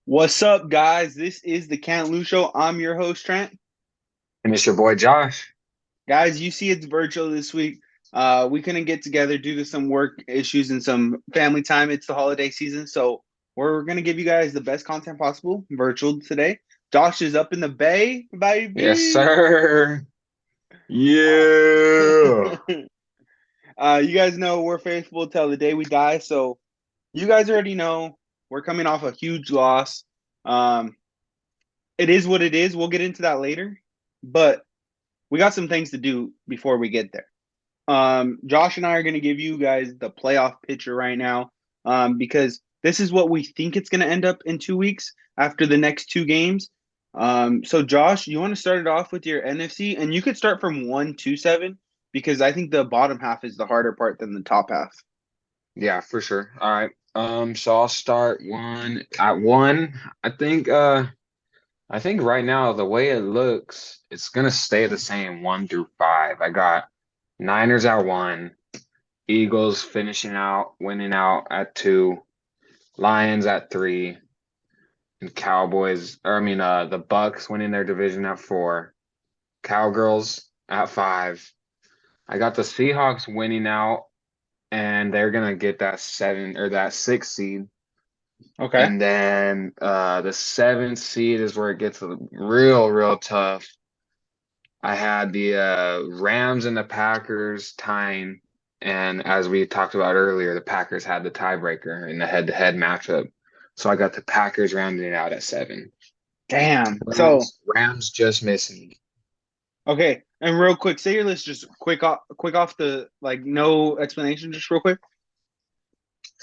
What's up, guys? This is the Can't Lose Show. I'm your host, Trent. And it's your boy Josh. Guys, you see it's virtual this week. We couldn't get together due to some work issues and some family time. It's the holiday season, so we're gonna give you guys the best content possible virtual today. Josh is up in the Bay, Yes, baby. sir. Uh, Yeah. you guys know we're faithful till the day we die, so you guys already know we're coming off a huge loss. Um, it is what it is. We'll get into that later, but we got some things to do before we get there. Josh and I are going to give you guys the playoff picture right now, because this is what we think it's going to end up in 2 weeks after the next two games. So Josh, you want to start it off with your NFC, and you could start from 1 to 7 because I think the bottom half is the harder part than the top half. Yeah, for sure. All right. So I'll start one at one. I think I think right now the way it looks, it's gonna stay the same 1 through 5. I got Niners at 1, Eagles finishing out, winning out at 2, Lions at 3, and Cowboys, or I mean the Bucks winning their division at 4, Cowgirls at 5. I got the Seahawks winning out, and they're gonna get that 7 or that 6 seed. Okay. And then the 7 seed is where it gets real, real tough. I had the Rams and the Packers tying, and as we talked about earlier, the Packers had the tiebreaker in the head-to-head matchup. So I got the Packers rounding it out at 7. Damn. So Rams just missing. okay, and real quick, say your list just quick off the like no explanation, just real quick.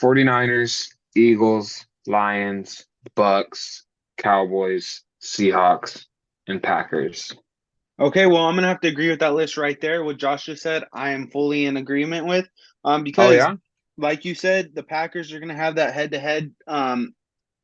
49ers, Eagles, Lions, Bucks, Cowboys, Seahawks, and Packers. Okay, well, I'm gonna have to agree with that list right there. What Josh just said, I am fully in agreement with. Oh Because yeah? like you said, the Packers are gonna have that head-to-head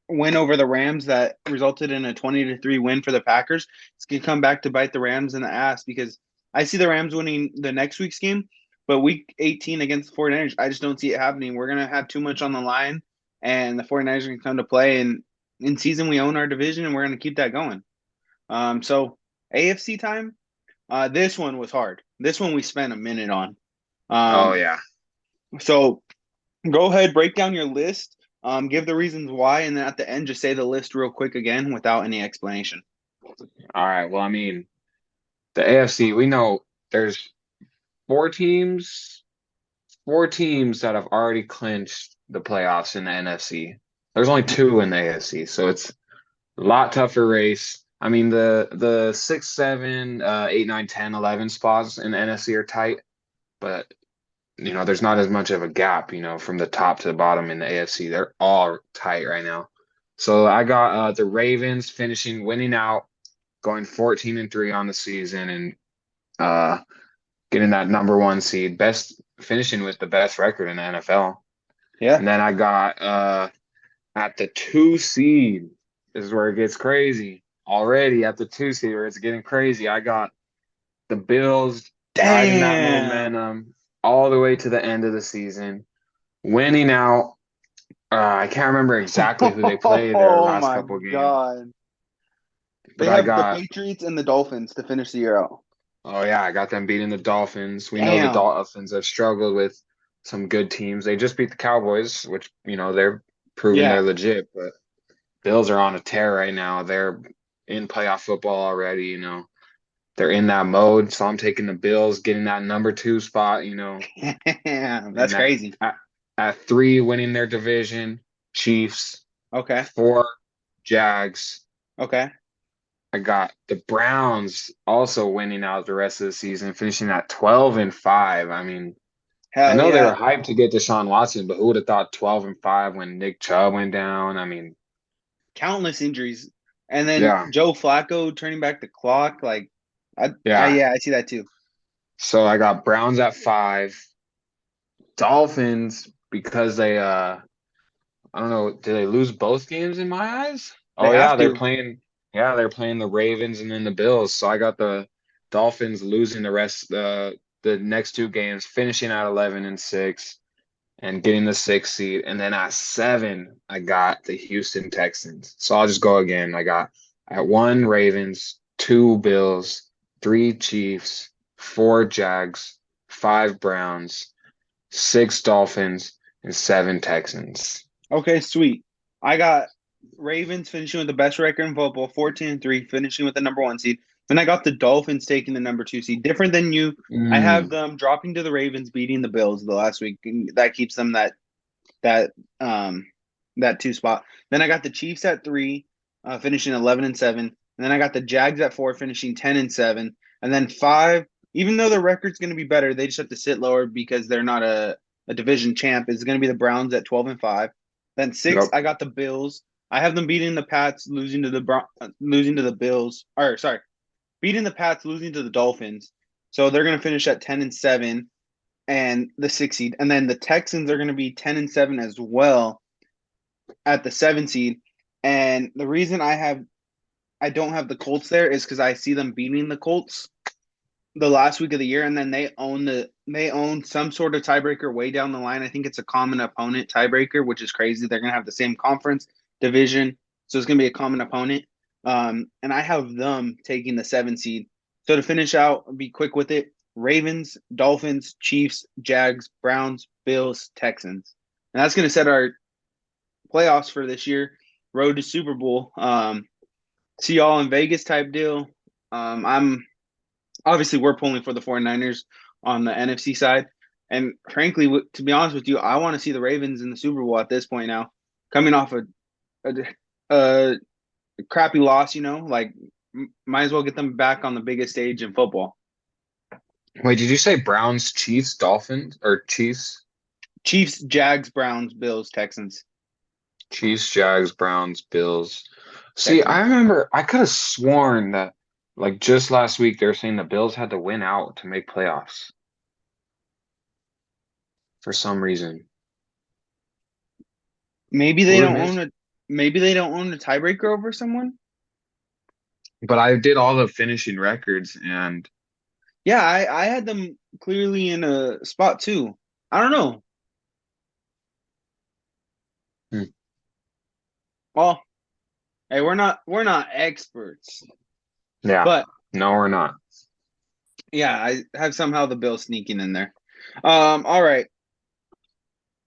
win over the Rams that resulted in a 20-3 win for the Packers. It's gonna come back to bite the Rams in the ass because I see the Rams winning the next week's game, but week 18 against the 49ers, I just don't see it happening. We're gonna have too much on the line, and the 49ers are gonna come to play. And in season, we own our division, and we're gonna keep that going. So AFC time. This one was hard. This one we spent a minute on. Oh Um, yeah. so go ahead, break down your list, give the reasons why, and then at the end, just say the list real quick again without any explanation. All right. Well, I mean, the AFC, we know there's four teams, four teams that have already clinched the playoffs in the NFC. There's only two in the AFC, so it's a lot tougher race. I mean, the 6, 7, 8, 9, 10, 11 spots in the NFC are tight, but there's not as much of a gap, from the top to the bottom in the AFC. They're all tight right now. So I got the Ravens finishing winning out, going 14-3 on the season, and uh, getting that number one seed, best finishing with the best record in the NFL. Yeah. And then I got at the 2 seed, this is where it gets crazy. Already at the 2 seed where it's getting crazy. I got the Bills riding that Damn. momentum all the way to the end of the season, winning out. I can't remember exactly who they played their Oh last my couple games, God. but They I have the got, Patriots and the Dolphins to finish the year out. oh yeah, I got them beating the Dolphins. We know the Damn. Dolphins have struggled with some good teams. They just beat the Cowboys, which, they're proving Yeah. they're legit, but Bills are on a tear right now. They're in playoff football already. They're in that mode. So I'm taking the Bills, getting that number 2 spot, Damn. and That's that crazy. at 3 winning their division, Chiefs, Okay. 4 Jags. Okay. I got the Browns also winning out the rest of the season, finishing at 12-5. I mean, I Hell know they were yeah. hyped to get Deshaun Watson, but who would have thought 12-5 when Nick Chubb went down? I mean, Countless injuries. And then yeah, Joe Flacco turning back the clock. Like, yeah. yeah, I see that too. So I got Browns at 5, Dolphins because they I don't know, did they lose both games in my eyes? They Oh have yeah, to. they're playing the Ravens and then the Bills. So I got the Dolphins losing the next 2 games, finishing at 11-6. and getting the 6th seed. And then at 7, I got the Houston Texans. So I'll just go again. I got at 1 Ravens, 2 Bills, 3 Chiefs, 4 Jags, 5 Browns, 6 Dolphins, and 7 Texans. Okay, sweet. I got Ravens finishing with the best record in football, 14-3, finishing with the number 1 seed. Then I got the Dolphins taking the number 2 seed. Different than you, I have Mm, them dropping to the Ravens, beating the Bills the last week. And that keeps them that um that 2 spot. Then I got the Chiefs at 3, finishing 11-7. And then I got the Jags at 4, finishing 10-7. And then 5, even though the record's going to be better, they just have to sit lower because they're not a division champ. Is going to be the Browns at 12-5. Then 6, yep. I got the Bills. I have them beating the Pats, losing to the Bills. Or sorry, beating the Pats, losing to the Dolphins. So they're going to finish at 10-7 and the 6 seed. And then the Texans are going to be 10-7 as well at the 7 seed. And the reason I don't have the Colts there is because I see them beating the Colts the last week of the year, and then they own some sort of tiebreaker way down the line. I think it's a common opponent tiebreaker, which is crazy. They're gonna have the same conference division, so it's gonna be a common opponent. And I have them taking the 7 seed. So to finish out, be quick with it: Ravens, Dolphins, Chiefs, Jags, Browns, Bills, Texans, and that's gonna set our playoffs for this year. Road to Super Bowl. See y'all in Vegas type deal. I'm obviously we're pulling for the 49ers on the NFC side. And frankly, to be honest with you, I want to see the Ravens in the Super Bowl at this point now. Coming off a, a crappy loss, like might as well get them back on the biggest stage in football. Wait, did you say Browns, Chiefs, Dolphins, or Chiefs? Chiefs, Jags, Browns, Bills, Texans, Chiefs, Jags, Browns, Bills. See, I Texans. remember I could have sworn that like just last week they were saying the Bills had to win out to make playoffs for some reason. Maybe they Who did don't miss? own a maybe they don't own a tiebreaker over someone. But I did all the finishing records and Yeah, I had them clearly in a spot too. I don't know. hmm, Well, hey, we're not experts, yeah, but no, we're not. yeah, I have somehow the Bills sneaking in there. All right.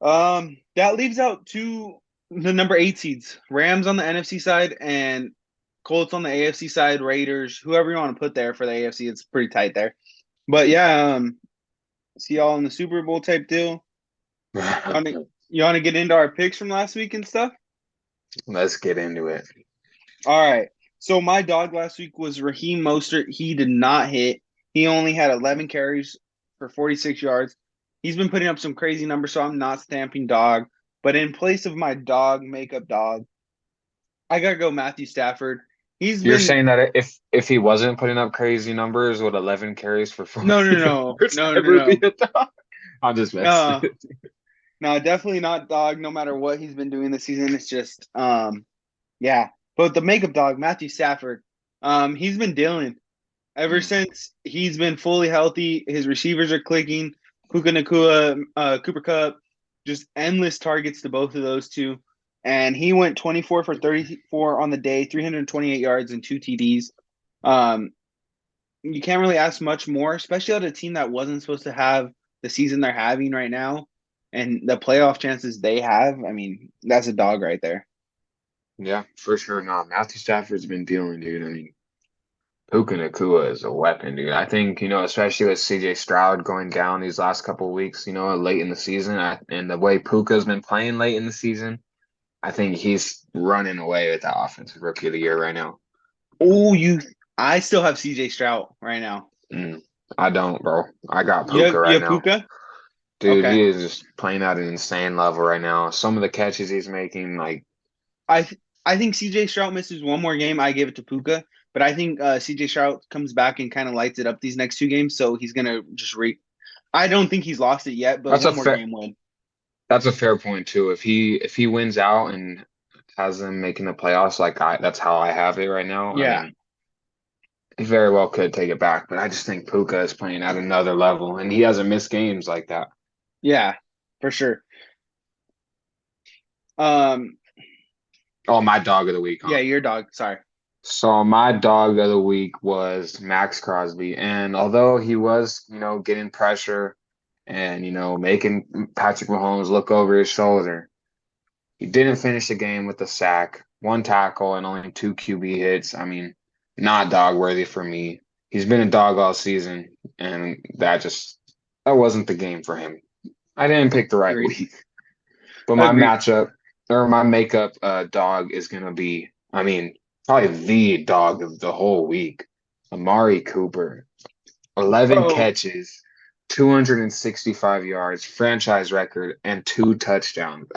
That leaves out the number 8 seeds: Rams on the NFC side and Colts on the AFC side. Raiders, whoever you want to put there for the AFC, it's pretty tight there. But yeah, see y'all in the Super Bowl type deal. You want to get into our picks from last week and stuff? Let's get into it. All right. So my dog last week was Raheem Mostert. He did not hit. He only had 11 carries for 46 yards. He's been putting up some crazy numbers, so I'm not stamping dog. But in place of my dog, makeup dog, I gotta go Matthew Stafford. He's You're been saying that if he wasn't putting up crazy numbers, would 11 carries for no, no, 40 no, yards no, no, ever be no, a dog? I'm just messing. no, no, definitely not dog. No matter what he's been doing this season, it's just yeah. But the makeup dog, Matthew Stafford, he's been dealing. Ever Mm. since he's been fully healthy, his receivers are clicking. Puka Nakua, Cooper Cup, just endless targets to both of those two. And he went 24 for 34 on the day, 328 yards and 2 TDs. Um, you can't really ask much more, especially at a team that wasn't supposed to have the season they're having right now and the playoff chances they have. I mean, that's a dog right there. Yeah, for sure. No, Matthew Stafford's been dealing, dude. I mean, Puka Nakua is a weapon, dude. I think, especially with CJ Stroud going down these last couple of weeks, late in the season, and the way Puka's been playing late in the season, I think he's running away with the offensive rookie of the year right now. Oh, I still have CJ Stroud right now. Mm, I don't, bro. I got You Puka have, you right have now. Puka? Dude, Okay. he is just playing at an insane level right now. Some of the catches he's making, like, I think CJ Stroud misses one more game. I give it to Puka, but I think CJ Stroud comes back and kind of lights it up these next 2 games. So he's gonna just I don't think he's lost it yet, but that's a one more fair game win. that's a fair point too. If he wins out and has them making the playoffs, that's how I have it right now. I Yeah, mean, he very well could take it back, but I just think Puka is playing at another level, and he hasn't missed games like that. yeah, for sure. Um, Oh, my dog of the week, yeah, huh? your dog. Sorry. So my dog of the week was Max Crosby. And although he was, getting pressure and, making Patrick Mahomes look over his shoulder, he didn't finish the game with a sack, one tackle, and only two QB hits. I mean, not dog worthy for me. He's been a dog all season, and that wasn't the game for him. I didn't pick the right Agreed. week. But my Agreed. matchup or my makeup dog is gonna be, I mean, probably the dog of the whole week. Amari Cooper, 11 Bro, catches, 265 yards, franchise record, and two touchdowns.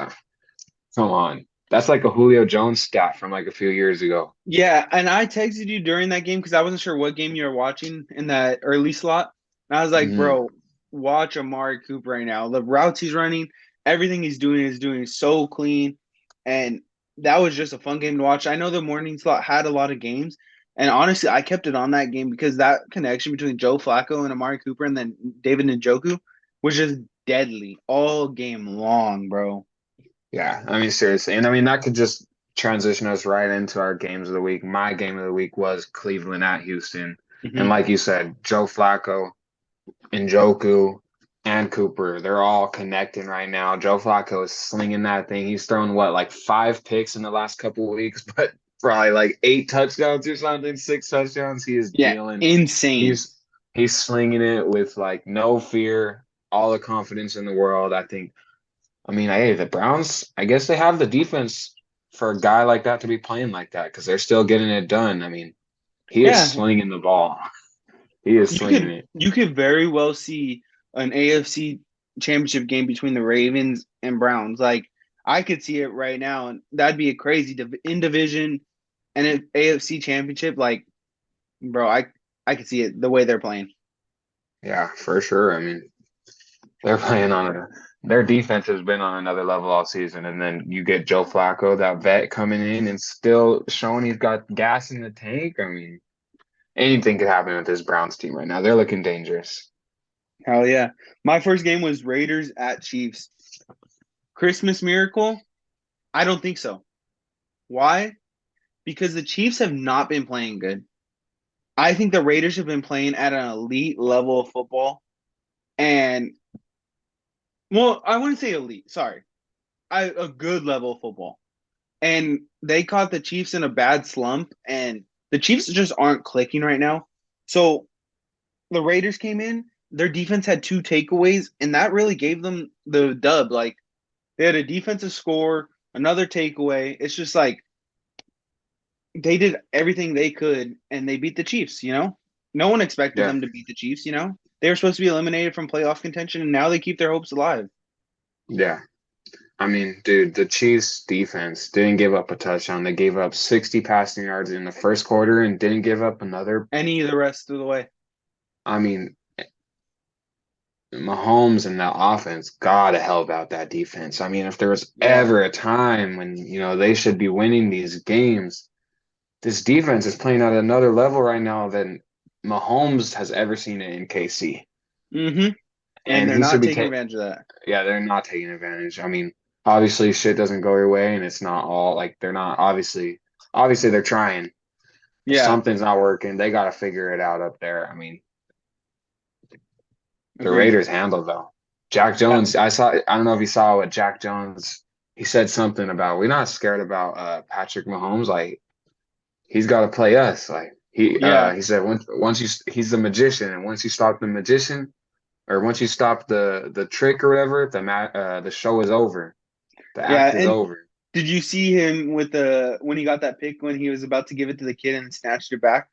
Come on. That's like a Julio Jones stat from like a few years ago. yeah, and I texted you during that game because I wasn't sure what game you were watching in that early slot. And I was like, Hmm. bro, watch Amari Cooper right now. The routes he's running, everything he's doing so clean. And that was just a fun game to watch. I know the morning slot had a lot of games. And honestly, I kept it on that game because that connection between Joe Flacco and Amari Cooper and then David Njoku was just deadly all game long, bro. Yeah, I mean, seriously. And I mean, that could just transition us right into our games of the week. My game of the week was Cleveland at Houston. And Hmm. like you said, Joe Flacco, Njoku, and Cooper, they're all connecting right now. Joe Flacco is slinging that thing. He's thrown what, like 5 picks in the last couple of weeks, but probably like 8 touchdowns or something, 6 touchdowns. He is Yeah, dealing. insane. He's slinging it with like no fear, all the confidence in the world. I mean, hey, the Browns, I guess they have the defense for a guy like that to be playing like that because they're still getting it done. I mean, he is Yeah, slinging the ball. He is slinging it. you could very well see an AFC championship game between the Ravens and Browns. Like I could see it right now, and that'd be a crazy in division and an AFC championship. Like, bro, I could see it the way they're playing. Yeah, for sure. I mean, they're playing on their defense has been on another level all season. And then you get Joe Flacco, that vet coming in and still showing he's got gas in the tank. I mean, anything could happen with this Browns team right now. They're looking dangerous. Hell yeah! My first game was Raiders at Chiefs. Christmas miracle? I don't think so. Why? Because the Chiefs have not been playing good. I think the Raiders have been playing at an elite level of football, and well, I wouldn't say elite. Sorry, a good level of football. And they caught the Chiefs in a bad slump, and the Chiefs just aren't clicking right now. So the Raiders came in, their defense had two takeaways, and that really gave them the dub. Like they had a defensive score, another takeaway. It's just like they did everything they could, and they beat the Chiefs. No one expected Yeah. them to beat the Chiefs. They were supposed to be eliminated from playoff contention, and now they keep their hopes alive. Yeah. I mean, dude, the Chiefs defense didn't give up a touchdown. They gave up 60 passing yards in the first quarter and didn't give up another. Any of the rest of the way. I mean, Mahomes and that offense gotta help out that defense. I mean, if there was Yeah. ever a time when, they should be winning these games, this defense is playing at another level right now than Mahomes has ever seen it in KC. Mm-hmm. And And they're he should not be taking taking, advantage of that. yeah, they're not taking advantage. I mean, obviously shit doesn't go your way and it's not all like they're not obviously they're trying. If Yeah. something's not working, they got to figure it out up there. I mean, the Agreed. Raiders handled though. Jack Yeah. Jones, I don't know if you saw what Jack Jones, he said something about we're not scared about Patrick Mahomes. Like he's got to play us. Like Yeah. he said he's the magician, and once you stop the magician or once you stop the trick or whatever, the show is over. The Yeah. act is And over. did you see him with the when he got that pick when he was about to give it to the kid and snatched it back?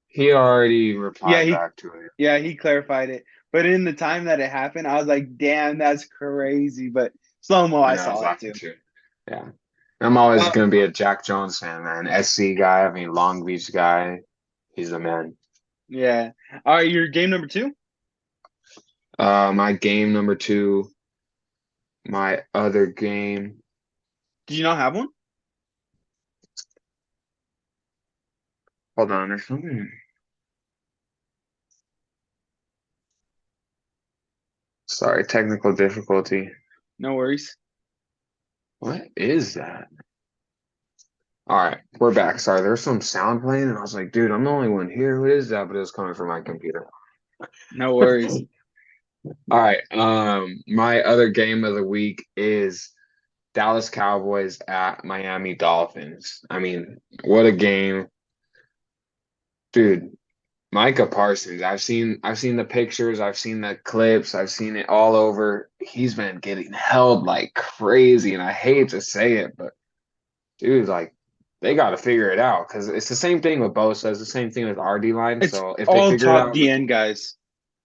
He already Yeah, replied he back to it. he clarified it. But in the time that it happened, I was like, damn, that's crazy. But slow mo, I Yeah, I was saw it laughing too. too. Yeah. I'm always Uh, gonna be a Jack Jones fan, man. SC guy, I mean Long Beach guy. He's the man. yeah. All right, your game number two? My game number two, my other game. Did you not have one? Hold on, there's something. Sorry, technical difficulty. No worries. What is that? All right, we're back. Sorry, there's some sound playing, and I was like, dude, I'm the only one here. What is that? But it was coming from my computer. No worries. All right. My other game of the week is Dallas Cowboys at Miami Dolphins. I mean, what a game, dude. Micah Parsons. I've seen the pictures, I've seen the clips, I've seen it all over. He's been getting held like crazy, and I hate to say it, but dude, like they got to figure it out because it's the same thing with Bosa. It's the same thing with our D line. It's So if they all figure it top out with DN guys.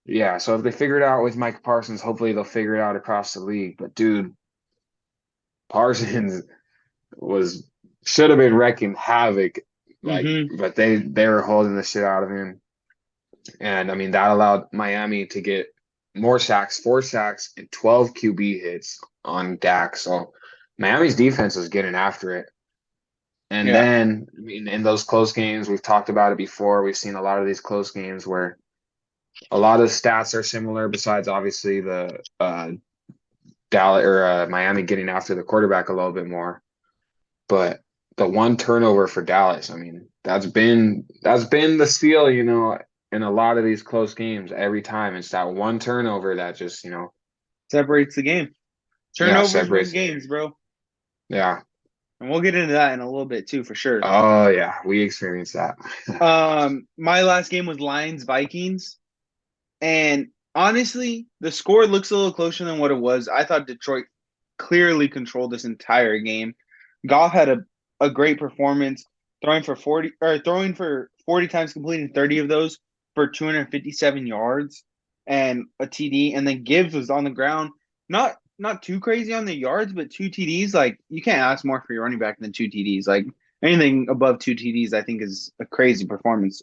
yeah, so if they figure it out with Micah Parsons, hopefully they'll figure it out across the league. But dude, Parsons was should have been wrecking havoc, like, Hmm. but they were holding the shit out of him. And I mean, that allowed Miami to get more sacks, 4 sacks, and 12 QB hits on Dak. So Miami's defense was getting after it. And Yeah. then, I mean, in those close games, we've talked about it before. We've seen a lot of these close games where a lot of the stats are similar, besides obviously the Dallas or Miami getting after the quarterback a little bit more. But the one turnover for Dallas, I mean, that's been the steal, in a lot of these close games every time. It's that one turnover that just, Separates the game. yeah, Turnovers win separates. games, bro. Yeah. And we'll get into that in a little bit too, for sure. Oh yeah, we experienced that. My last game was Lions Vikings, and honestly, the score looks a little closer than what it was. I thought Detroit clearly controlled this entire game. Goff had a great performance, throwing for 40 times, completing 30 of those for 257 yards and a TD. And then Gibbs was on the ground, not too crazy on the yards, but two TDs. Like, you can't ask more for your running back than two TDs. Like, anything above two TDs, I think, is a crazy performance.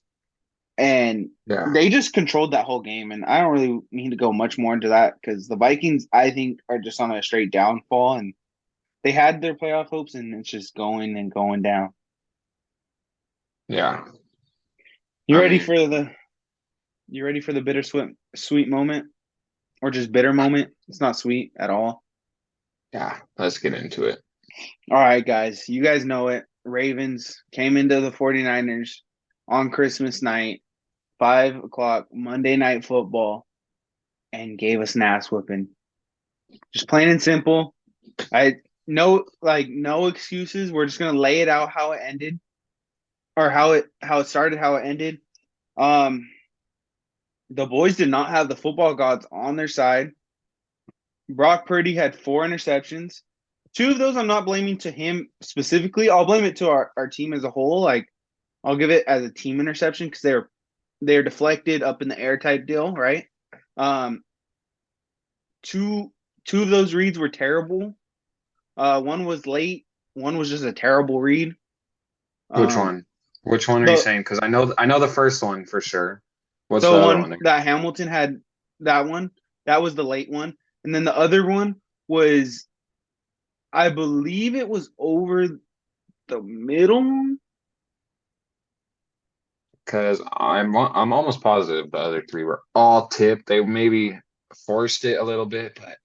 And Yeah. they just controlled that whole game. And I don't really need to go much more into that because the Vikings, I think, are just on a straight downfall. And they had their playoff hopes, and it's just going and going down. Yeah. You I ready mean, for the you ready for the bittersweet sweet moment, or just bitter moment? It's not sweet at all. yeah, let's get into it. All right, guys. You guys know it. Ravens came into the 49ers on Christmas night, 5 o'clock Monday Night Football, and gave us an ass whipping. Just plain and simple. I no excuses. We're just gonna lay it out how it ended, or how it started, how it ended. Um, the boys did not have the football gods on their side. Brock Purdy had 4 interceptions. Two of those I'm not blaming to him specifically. I'll blame it to our team as a whole. Like, I'll give it as a team interception because they're deflected up in the air type deal, right? Um, two two of those reads were terrible. One was late. One was just a terrible read. Which Um, one? Which one are you the saying? Because I know the first one for sure. What's the the other one one? that Hamilton had, that one, that was the late one, and then the other one was, I believe it was over the middle. Because I'm almost positive the other three were all tipped. They maybe forced it a little bit, but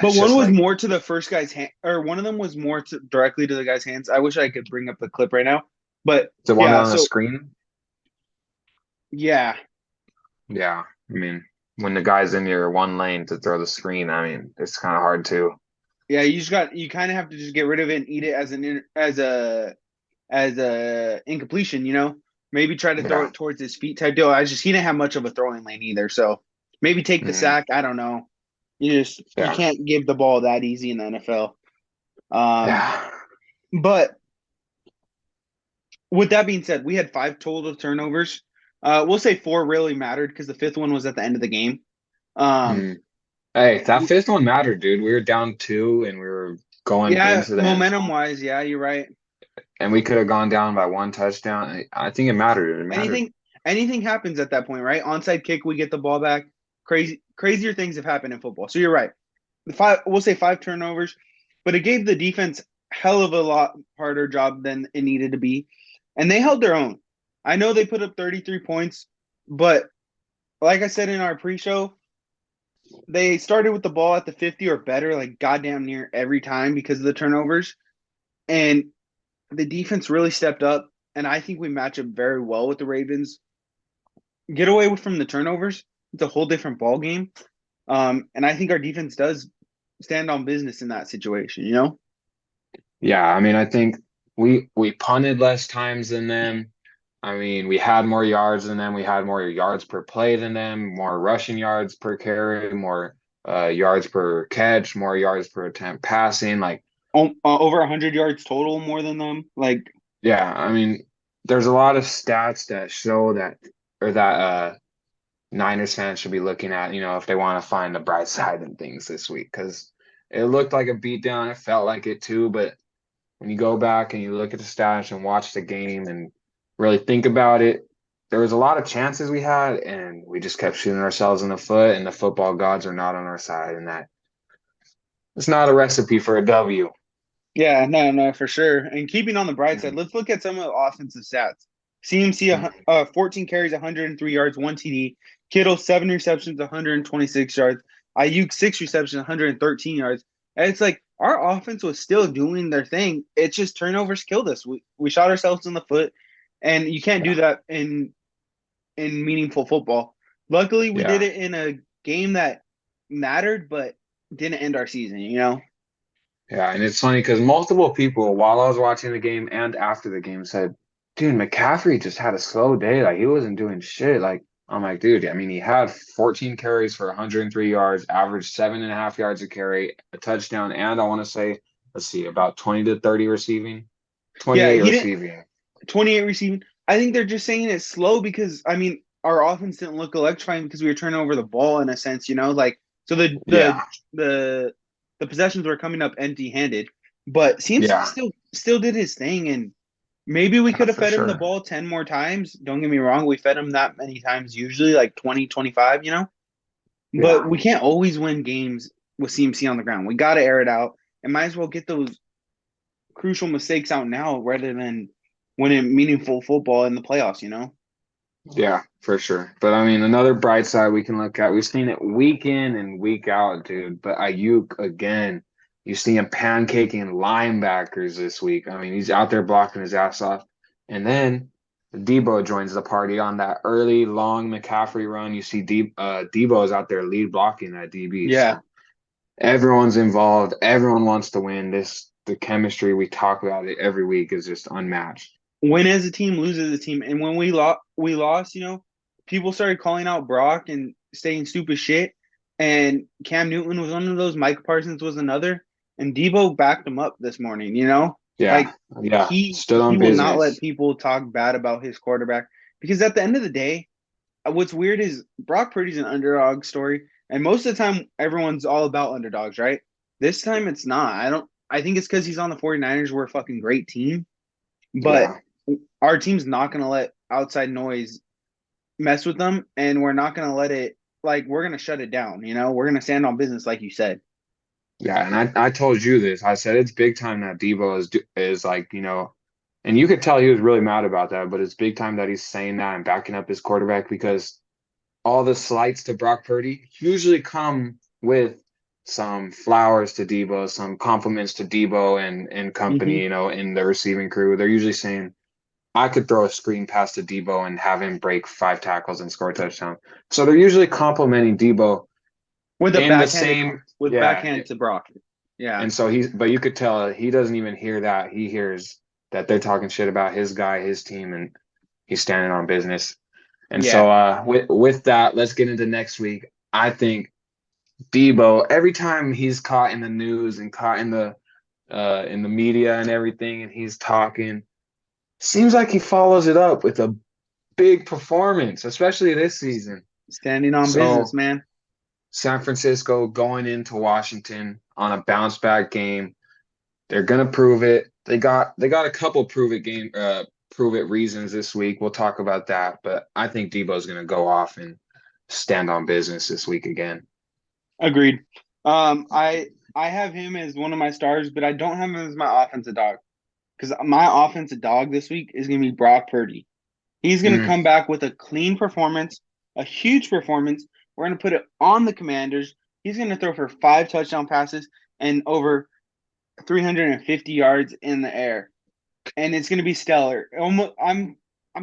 But it's one just was like more to the first guy's hand, or one of them was more directly to the guy's hands. I wish I could bring up the clip right now, but the one yeah. on the So screen. yeah, Yeah, I mean, when the guy's in your one lane to throw the screen, I mean, it's kind of hard to. yeah, you kind of have to just get rid of it and eat it as a incompletion. Maybe try to throw Yeah, it towards his feet type deal. He didn't have much of a throwing lane either, so maybe take the mm, sack. I don't know. You yeah, can't give the ball that easy in the NFL. Um, yeah. but with that being said, we had 5 total turnovers. We'll say 4 really mattered because the fifth one was at the end of the game. Um, Mm. Hey, that fifth one mattered, dude. We were down two, and we were going yeah, into the end momentum zone, wise, yeah, you're right. and we could have gone down by one touchdown. I think it mattered. It mattered. Anything happens at that point, right? Onside kick, we get the ball back. Crazier things have happened in football. So you're right. We'll say 5 turnovers, but it gave the defense hell of a lot harder job than it needed to be, and they held their own. I know they put up 33 points, but like I said in our pre-show, they started with the ball at the 50 or better, like goddamn near every time because of the turnovers. And the defense really stepped up. And I think we match up very well with the Ravens. Get away from the turnovers. It's a whole different ball game. And I think our defense does stand on business in that situation, you know? Yeah, I mean, I think we punted less times than them. I mean, we had more yards than them. We had more yards per play than them, more rushing yards per carry, more yards per catch, more yards per attempt passing. Like, Over 100 yards total more than them. Like, yeah, I mean, there's a lot of stats that show that or that Niners fans should be looking at, if they want to find the bright side in things this week, because it looked like a beatdown. It felt like it too, but when you go back and you look at the stats and watch the game and really think about it, there was a lot of chances we had, and we just kept shooting ourselves in the foot, and the football gods are not on our side, and that it's not a recipe for a W. yeah, no, for sure. And keeping on the bright side, Mhm. let's look at some of the offensive stats. CMC, 14 carries, 103 yards, one TD. Kittle, 7 receptions, 126 yards. Ayuk, 6 receptions, 113 yards. And it's like our offense was still doing their thing. It's just turnovers killed us. We shot ourselves in the foot, and you can't do Yeah, that in meaningful football. Luckily, we did yeah, it in a game that mattered, but didn't end our season. You know. yeah. And it's funny because multiple people, while I was watching the game and after the game, said, "Dude, McCaffrey just had a slow day. Like he wasn't doing shit." Like I'm like, dude. I mean, he had 14 carries for 103 yards, averaged 7.5 yards a carry, a touchdown, and I want to say, let's see, about 20 to 30 receiving, Yeah, 28 he didn't. receiving. 28 receiving. I think they're just saying it's slow because I mean our offense didn't look electrifying because we were turning over the ball in a sense, you know, like so Yeah, the the possessions were coming up empty handed. But CMC yeah, still did his thing, and maybe we yeah, could have for fed him the sure. ball 10 more times. Don't get me wrong, we fed him that many times usually, like 20, 25, you know. But Yeah. we can't always win games with CMC on the ground. We got to air it out and might as well get those crucial mistakes out now rather than winning meaningful football in the playoffs, you know? Yeah, for sure. But I mean, another bright side we can look at, we've seen it week in and week out, dude. But Ayuk again, you see him pancaking linebackers this week. I mean, he's out there blocking his ass off. And then Debo joins the party on that early long McCaffrey run. You see Debo is out there lead blocking that DB. Yeah. So everyone's involved. Everyone wants to win. The chemistry we talk about it every week is just unmatched. Win as a team, lose as a team. And when we lost, you know, people started calling out Brock and saying stupid shit. And Cam Newton was one of those, Mike Parsons was another. And Debo backed him up this morning, you know? Yeah, Like yeah. Stood he on will not let business. people talk bad about his quarterback. Because at the end of the day, what's weird is Brock Purdy's an underdog story, and most of the time everyone's all about underdogs, right? This time it's not. I think it's because he's on the 49ers. We're a fucking great team, but Yeah. our team's not gonna let outside noise mess with them, and we're not gonna let it like we're gonna shut it down, you know? We're gonna stand on business like you said. Yeah, and I told you this. I said it's big time that Debo is like, and you could tell he was really mad about that, but it's big time that he's saying that and backing up his quarterback because all the slights to Brock Purdy usually come with some flowers to Debo, some compliments to Debo and company, Mm-hmm. in the receiving crew. They're usually saying, I could throw a screen pass to Debo and have him break 5 tackles and score a touchdown. So they're usually complimenting Debo With a in the backhanded same, with yeah. backhand to Brock. Yeah. And so but you could tell he doesn't even hear that. He hears that they're talking shit about his guy, his team, and he's standing on business. And Yeah. so with that, let's get into next week. I think Debo, every time he's caught in the news and caught in the media and everything, and he's talking, seems like he follows it up with a big performance, especially this season. Standing on business, So man. San Francisco going into Washington on a bounce back game. They're gonna prove it. They got a couple prove it reasons this week. We'll talk about that, but I think Debo's gonna go off and stand on business this week again. Agreed. I have him as one of my stars, but I don't have him as my offensive dog. Because my offensive dog this week is going to be Brock Purdy. He's going to Mm, come back with a clean performance, a huge performance. We're going to put it on the Commanders. He's going to throw for 5 touchdown passes and over 350 yards in the air, and it's going to be stellar. I'm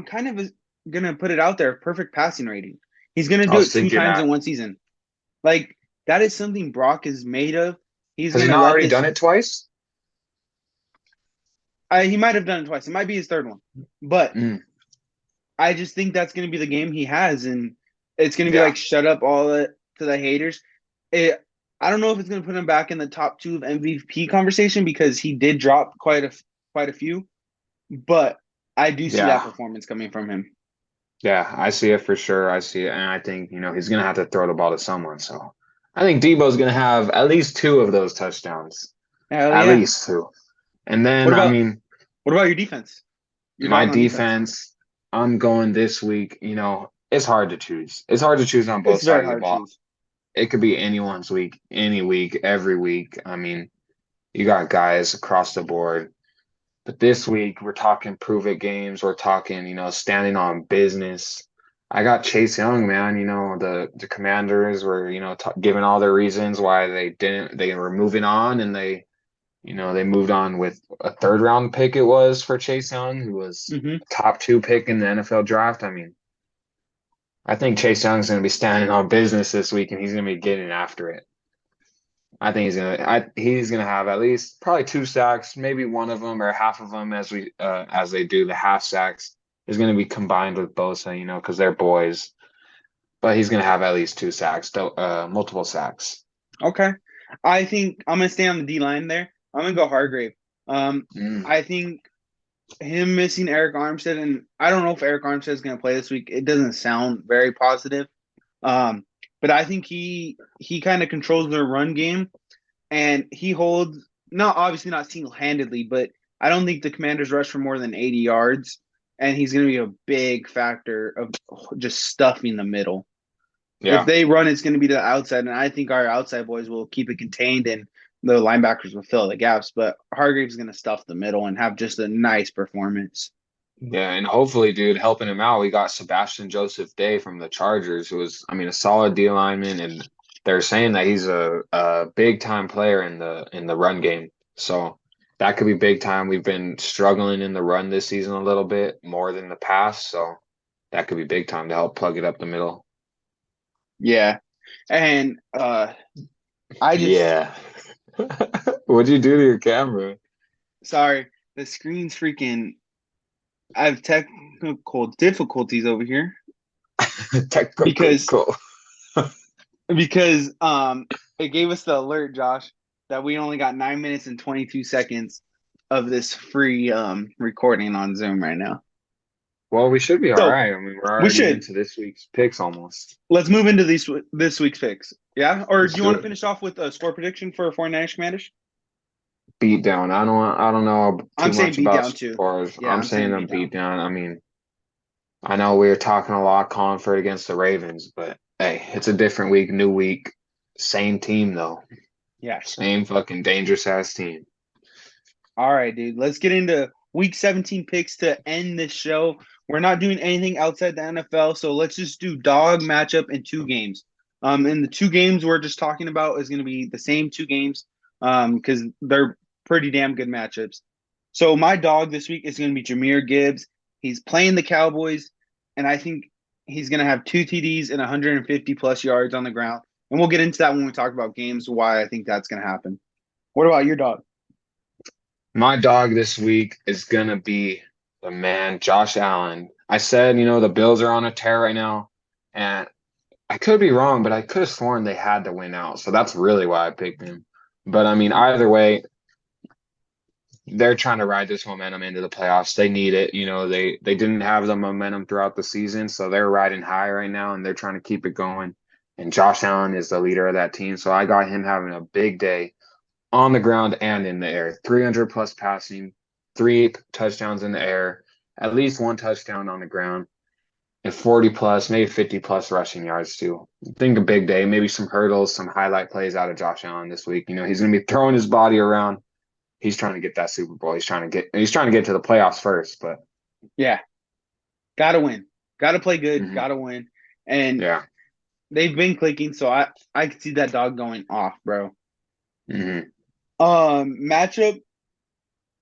kind of going to put it out there. Perfect passing rating. He's going to I do was it 2 times thinking, in one season. Like that is something Brock is made of. He's has he going to not let already this. done it twice? He might have done it twice. It might be his third one, but Mm, I just think that's going to be the game he has, and it's going to be yeah, like shut up all the to the haters. I don't know if it's going to put him back in the top 2 of MVP conversation because he did drop quite a few, but I do see that yeah, performance coming from him. yeah. I see it for sure. I see it, and I think he's gonna have to throw the ball to someone. So I think Debo's gonna have at least 2 of those touchdowns, Hell at yeah! least 2. And then What I about mean, what about your defense? Your my dog on defense? defense. I'm going this week. It's hard to choose. It's hard to choose on It's both very sides of the hard to ball. choose. It could be anyone's week, any week, every week. I mean, you got guys across the board. But this week, we're talking prove it games. We're talking, standing on business. I got Chase Young, man. The Commanders were, giving all their reasons why they were moving on, and they moved on with a third round pick it was for Chase Young, who was Hmm. a top 2 pick in the NFL draft. I mean, I think Chase Young's going to be standing on business this week, and he's going to be getting after it. I think he's gonna have at least probably 2 sacks, maybe one of them or half of them as they do the half sacks is gonna be combined with Bosa, because they're boys. But he's gonna have at least 2 sacks, multiple sacks. Okay, I think I'm gonna stay on the D line there. I'm gonna go Hargrave. Mm, I think him missing Eric Armstead, and I don't know if Eric Armstead is going to play this week. It doesn't sound very positive. Um, but I think he kind of controls their run game, and he holds not obviously not single handedly, but I don't think the Commanders rush for more than 80 yards, and he's going to be a big factor of just stuffing the middle. If yeah, they run, it's going to be to the outside, and I think our outside boys will keep it contained, and the linebackers will fill the gaps. But Hargrave's going to stuff the middle and have just a nice performance. yeah, and hopefully, dude, helping him out, we got Sebastian Joseph Day from the Chargers, who was, I mean, a solid D lineman, and they're saying that he's a big time player in the run game. So that could be big time. We've been struggling in the run this season a little bit more than the past, so that could be big time to help plug it up the middle. Yeah, and I just Yeah. What'd you do to your camera? sorry, the screen's freaking. I have technical difficulties over here because Technical. because it gave us the alert, Josh, that we only got 9 minutes and 22 seconds of this free recording on Zoom right now. Well, we should be all So right. I mean, we're we already should into this week's picks almost. let's move into this week's picks. Yeah, or Let's do you do want to it. finish off with a score prediction for 49ers Commanders? Beat down. I don't know too I'm saying much beat about down too. scores. Yeah, I'm I'm saying saying a beat beat down. down. I mean, I know we were talking a lot Concord against the Ravens, but hey, it's a different week, new week. Same team though. Yeah. Same fucking dangerous ass team. All right, dude. Let's get into week 17 picks to end this show. We're not doing anything outside the NFL, so let's just do dog matchup in 2 games. And the 2 games we're just talking about is going to be the same 2 games because they're pretty damn good matchups. So my dog this week is going to be Jahmyr Gibbs. He's playing the Cowboys, and I think he's going to have 2 TDs and 150 plus yards on the ground. And we'll get into that when we talk about games, why I think that's going to happen. What about your dog? My dog this week is gonna be the man, Josh Allen. I said, the Bills are on a tear right now, and I could be wrong, but I could have sworn they had to win out. So that's really why I picked him. But I mean, either way, they're trying to ride this momentum into the playoffs. They need it. They didn't have the momentum throughout the season, so they're riding high right now, and they're trying to keep it going. And Josh Allen is the leader of that team, so I got him having a big day on the ground and in the air. 300 plus passing, 3 touchdowns in the air, at least 1 touchdown on the ground, and 40 plus, maybe 50 plus rushing yards too. I think a big day, maybe some hurdles, some highlight plays out of Josh Allen this week. He's going to be throwing his body around. He's trying to get that Super Bowl. He's trying to get to the playoffs first, but Yeah, gotta win. Gotta play good. mhm, Gotta win. And yeah. they've been clicking, so I could see that dog going off, bro. Hmm. Matchup.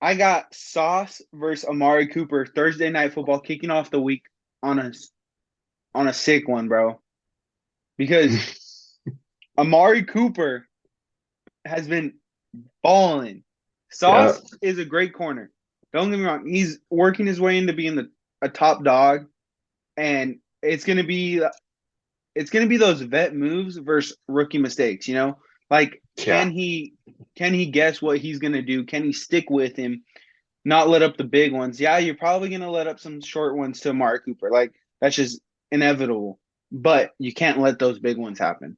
I got Sauce versus Amari Cooper Thursday night football, kicking off the week on a sick one, bro. Because Amari Cooper has been balling. Yeah, Sauce is a great corner. Don't get me wrong; he's working his way into being a top dog, and it's gonna be those vet moves versus rookie mistakes. Like yeah, can he guess what he's gonna do? Can he stick with him? Not let up the big ones. Yeah, you're probably gonna let up some short ones to Amari Cooper. Like that's just inevitable. But you can't let those big ones happen.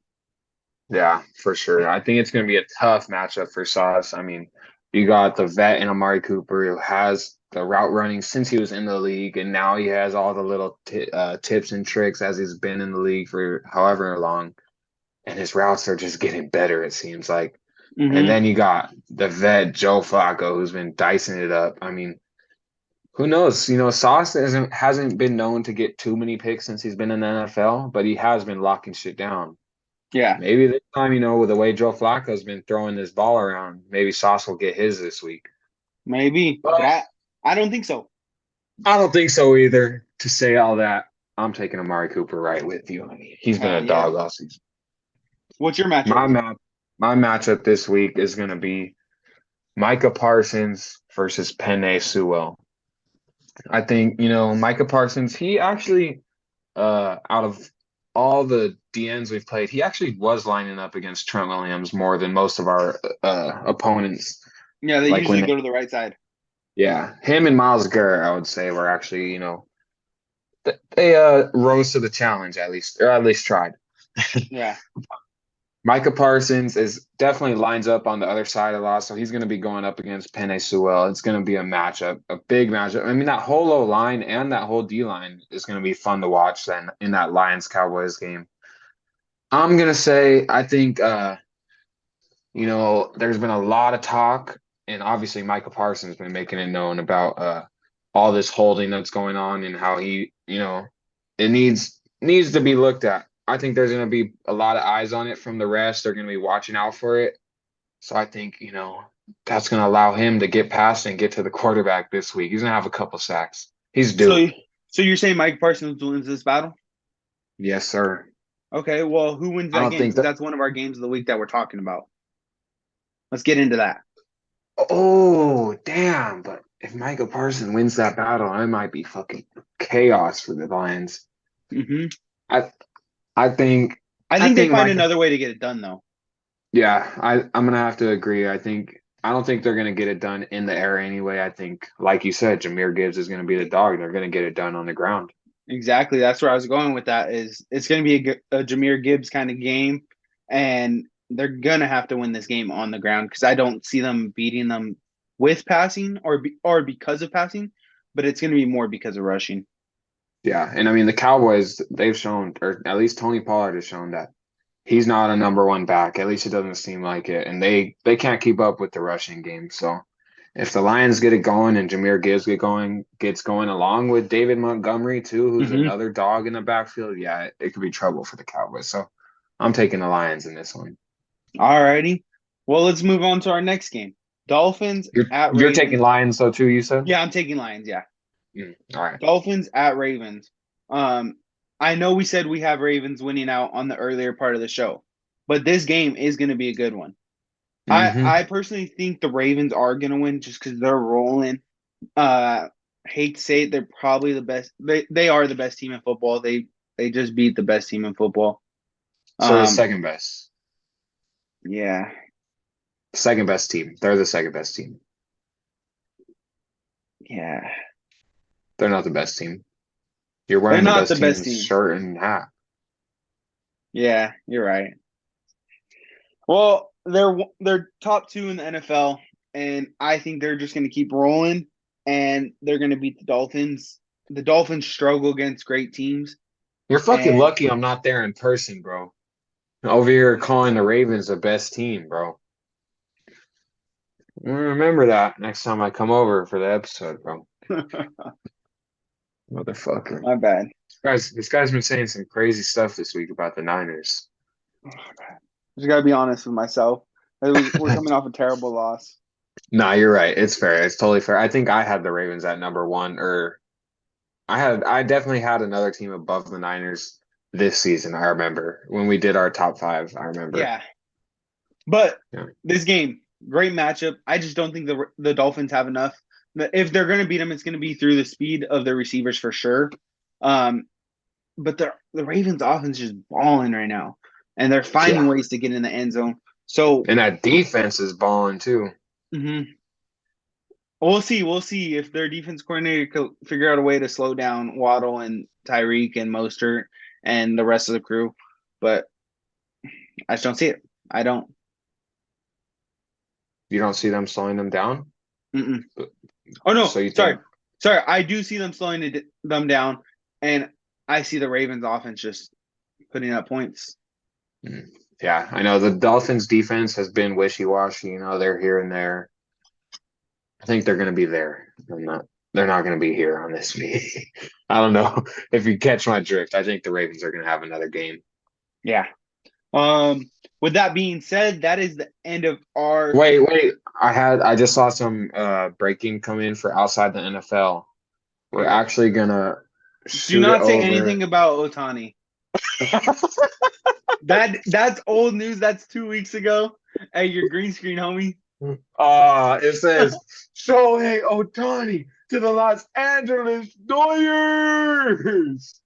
yeah, for sure. I think it's going to be a tough matchup for Sauce. I mean, you got the vet in Amari Cooper who has the route running since he was in the league, and now he has all the little tips and tricks as he's been in the league for however long, and his routes are just getting better, it seems like. And Mm-hmm. then you got the vet Joe Flacco who's been dicing it up. I mean, who knows? Sauce hasn't been known to get too many picks since he's been in the NFL, but he has been locking shit down. Yeah, Maybe this time, with the way Joe Flacco's been throwing this ball around, maybe Sauce will get his this week. maybe. But But I don't think so. I don't think so either. To say all that, I'm taking Amari Cooper right with you. I mean, he's been Hell a yeah. dog all season. What's your matchup? My map, my matchup this week is going to be Micah Parsons versus Penei Sewell. I think, Micah Parsons, he actually, out of all the DNs we've played, he actually was lining up against Trent Williams more than most of our opponents. Yeah, they Like when usually they, go to the right side. yeah, him and Miles Garrett, I would say, were actually, they rose to the challenge at least, or at least tried. Yeah. Micah Parsons is definitely lines up on the other side a lot, so he's going to be going up against Penei Sewell. It's going to be a matchup, a big matchup. I mean, that whole O line and that whole D line is going to be fun to watch then in that Lions Cowboys game. I'm going to say, I think, there's been a lot of talk, and obviously Micah Parsons been making it known about all this holding that's going on and how he, it needs to be looked at. I think there's going to be a lot of eyes on it from the rest. They're going to be watching out for it. So I think, that's going to allow him to get past and get to the quarterback this week. He's going to have a couple sacks. He's due. So so you're saying Mike Parsons wins this battle? Yes, sir. Okay, well, who wins I that don't game? think Because that. that's one of our games of the week that we're talking about. Let's get into that. Oh, damn. But if Michael Parsons wins that battle, it might be fucking chaos for the Lions. Hmm. I I think I I think they think find Michael. another way to get it done, though. Yeah, I'm gonna have to agree. I don't think they're gonna get it done in the air anyway. I think, like you said, Jahmyr Gibbs is gonna be the dog. They're gonna get it done on the ground. Exactly. That's where I was going with that. Is it's going to be a Jahmyr Gibbs kind of game, and they're gonna have to win this game on the ground because I don't see them beating them with passing or because of passing, but it's going to be more because of rushing. Yeah, and I mean the Cowboys, they've shown, or at least Tony Pollard has shown that he's not a number one back. At least it doesn't seem like it, and they can't keep up with the rushing game. So if the Lions get it going and Jahmyr Gibbs gets going along with David Montgomery too, who's Hmm. another dog in the backfield, yeah, it could be trouble for the Cowboys. So I'm taking the Lions in this one. Alrighty. Well, let's move on to our next game. Dolphins at You're taking Ravens. Lions though too, you said? Yeah, I'm taking Lions. Yeah, All right. Dolphins at Ravens. Um, I know we said we have Ravens winning out on the earlier part of the show, but this game is going to be a good one. I Mm-hmm. I personally think the Ravens are going to win just because they're rolling. Uh, hate to say it, they're probably the best. They are the best team in football. They just beat the best team in football. So the Um, second best. yeah, Second best team. They're the second best team. yeah, They're not the best team. You're they're wearing the not best the best team's team. shirt and hat. Yeah, you're right. Well, they're top two in the NFL, and I think they're just going to keep rolling, and they're going to beat the Dolphins. The Dolphins struggle against great teams, You're fucking and lucky I'm not there in person, bro. Over here calling the Ravens the best team, bro. Remember that next time I come over for the episode, bro. Motherfucker. My bad. This guy's been saying some crazy stuff this week about the Niners. Just gotta be honest with myself. We're coming off a terrible loss. Nah, you're right. It's fair. It's totally fair. I think I had the Ravens at number one, or I definitely had another team above the Niners this season. I remember when we did our top five. I remember. Yeah. But Yeah. this game, great matchup. I just don't think the Dolphins have enough. If they're going to beat them, it's going to be through the speed of their receivers for sure. But the Ravens' offense is just balling right now, and they're finding ways to get in the end zone. So And that defense is balling too. We'll see. We'll see if their defense coordinator could figure out a way to slow down Waddle and Tyreek and Mostert and the rest of the crew. But I just don't see it. I don't. You don't see them slowing them down? Mm-mm. Oh, no. So you Sorry. think- Sorry. I do see them slowing them down, and I see the Ravens offense just putting up points. Yeah, I know the Dolphins defense has been wishy-washy. You know, they're here and there. I think they're going to be there. They're not going to be here on this week. I don't know if you catch my drift. I think the Ravens are going to have another game. Yeah. With that being said, that is the end of our. Wait. I just saw some breaking come in for outside the NFL. We're actually gonna Do not say anything about Ohtani. That's old news. That's 2 weeks ago. Hey, your green screen, homie. It says Shohei Ohtani to the Los Angeles Dodgers.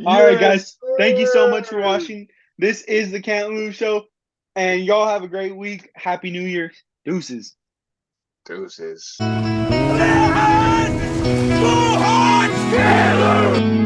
All right, guys. Thank you so much for watching. This is the Can't Lose Show, and y'all have a great week. Happy New Year. Deuces. Deuces. Two Hearts Taylor!